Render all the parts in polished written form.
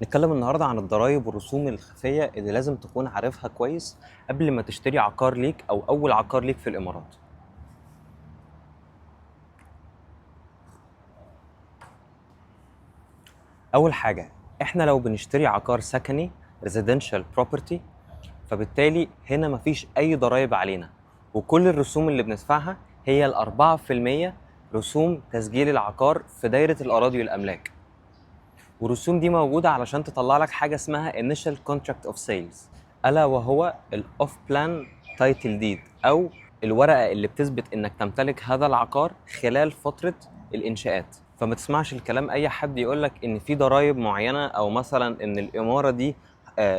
نتكلم النهارده عن الضرايب والرسوم الخفية اللي لازم تكون عارفها كويس قبل ما تشتري عقار ليك أو أول عقار ليك في الإمارات. أول حاجة، إحنا لو بنشتري عقار سكني residential property، فبالتالي هنا مفيش أي ضرايب علينا، وكل الرسوم اللي بندفعها هي ال4% رسوم تسجيل العقار في دايرة الأراضي والأملاك. والرسوم دي موجودة علشان تطلع لك حاجة اسمها Initial Contract of Sales، ألا وهو ال Off Plan Title Deed، أو الورقة اللي بتثبت إنك تمتلك هذا العقار خلال فترة الإنشاءات. فما تسمعش الكلام أي حد يقولك إن في ضرايب معينة، أو مثلا إن الإمارة دي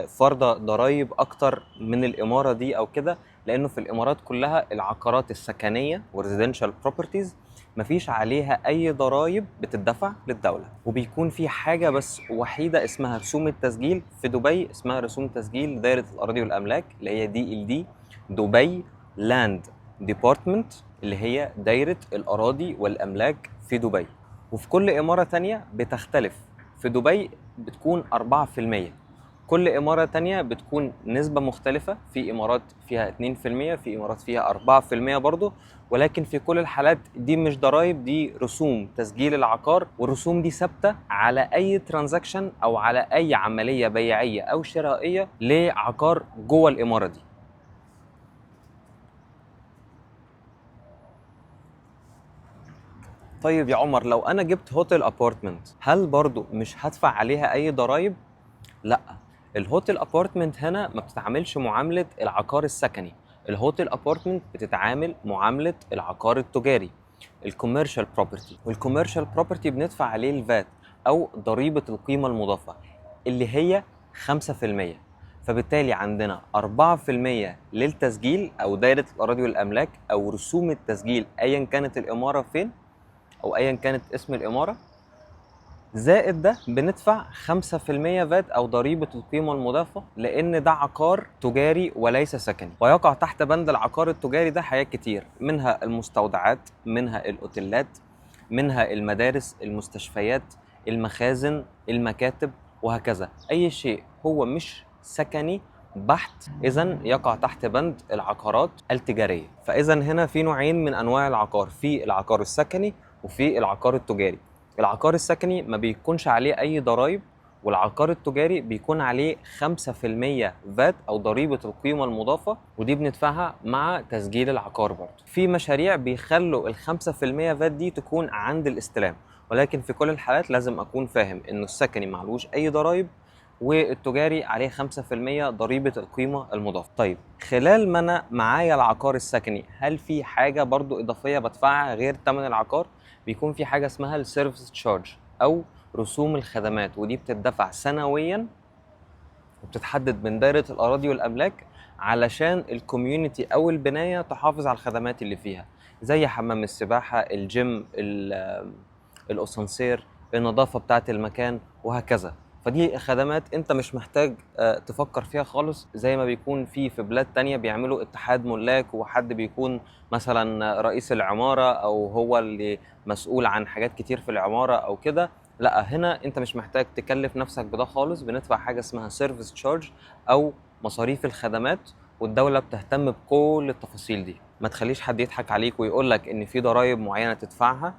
فرضة ضرايب أكتر من الإمارة دي أو كده، لأنه في الإمارات كلها العقارات السكنية والريزيدنشال بروبرتيز مفيش عليها أي ضرايب بتدفع للدولة، وبيكون في حاجة بس وحيدة اسمها رسوم التسجيل في دبي، اسمها رسوم تسجيل دائرة الأراضي والأملاك اللي هي DLD، دبي لاند ديبارتمنت، اللي هي دايرة الأراضي والأملاك في دبي. وفي كل إمارة تانية بتختلف. في دبي بتكون 4%، كل إمارة تانية بتكون نسبة مختلفة، في إمارات فيها 2%، في إمارات فيها 4% برضو، ولكن في كل الحالات دي مش ضرائب، دي رسوم تسجيل العقار، والرسوم دي ثابتة على أي ترانزاكشن أو على أي عملية بيعية أو شرائية لعقار جوه الإمارة دي. طيب يا عمر، لو أنا جبت هوتيل أبارتمنت هل برضو مش هدفع عليها أي ضرائب؟ لا، الهوتيل ابارتمنت هنا ما بتتعاملش معامله العقار السكني. الهوتيل ابارتمنت بتتعامل معامله العقار التجاري، الكوميرشال بروبرتي. والكوميرشال بروبرتي بندفع عليه الفات او ضريبه القيمه المضافه اللي هي 5%. فبالتالي عندنا 4% للتسجيل او دايره الاراضي والاملاك او رسوم التسجيل ايا كانت الاماره فين او ايا كانت اسم الاماره، زائد ده بندفع 5% فات أو ضريبة القيمة المضافة، لأن ده عقار تجاري وليس سكني. ويقع تحت بند العقار التجاري ده حاجات كتير، منها المستودعات، منها الأوتيلات، منها المدارس، المستشفيات، المخازن، المكاتب، وهكذا. أي شيء هو مش سكني بحت إذن يقع تحت بند العقارات التجارية. فإذا هنا في نوعين من أنواع العقار، في العقار السكني وفي العقار التجاري. العقار السكني ما بيكونش عليه أي ضرائب، والعقار التجاري بيكون عليه 5% فات أو ضريبة القيمة المضافة، ودي بندفعها مع تسجيل العقار برضه. في مشاريع بيخلوا ال5% فات دي تكون عند الاستلام، ولكن في كل الحالات لازم أكون فاهم إنه السكني معلوش أي ضرائب، والتجاري عليه 5% ضريبة القيمة المضافة. طيب، خلال ما أنا معايا العقار السكني هل في حاجة برضو إضافية بدفعها غير ثمن العقار؟ بيكون في حاجة اسمها السيرفيس تشارج أو رسوم الخدمات، ودي بتدفع سنويا وبتتحدد من دائرة الأراضي والأملاك علشان الكوميونتي أو البناية تحافظ على الخدمات اللي فيها، زي حمام السباحة، الجيم، الأسانسير، النظافة بتاعة المكان، وهكذا. فدي خدمات انت مش محتاج تفكر فيها خالص، زي ما بيكون في بلاد تانية بيعملوا اتحاد ملاك، وحد بيكون مثلا رئيس العمارة او هو اللي مسؤول عن حاجات كتير في العمارة او كده. لا، هنا انت مش محتاج تكلف نفسك بده خالص، بندفع حاجة اسمها سيرفيس تشارج او مصاريف الخدمات، والدولة بتهتم بكل التفاصيل دي. ما تخليش حد يضحك عليك ويقول لك ان في ضرائب معينة تدفعها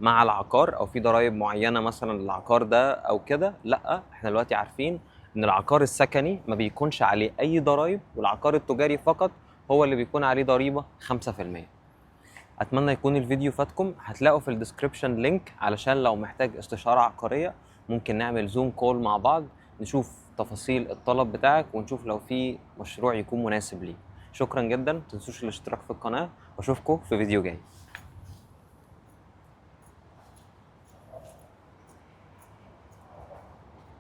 مع العقار، او في ضرائب معينه مثلا للعقار ده او كده. لا، احنا دلوقتي عارفين ان العقار السكني ما بيكونش عليه اي ضرائب، والعقار التجاري فقط هو اللي بيكون عليه ضريبه 5%. اتمنى يكون الفيديو فاتكم. هتلاقوا في الديسكريبشن لينك علشان لو محتاج استشاره عقاريه ممكن نعمل زوم كول مع بعض، نشوف تفاصيل الطلب بتاعك ونشوف لو في مشروع يكون مناسب ليه. شكرا جدا، متنسوش الاشتراك في القناه، واشوفكم في فيديو جاي.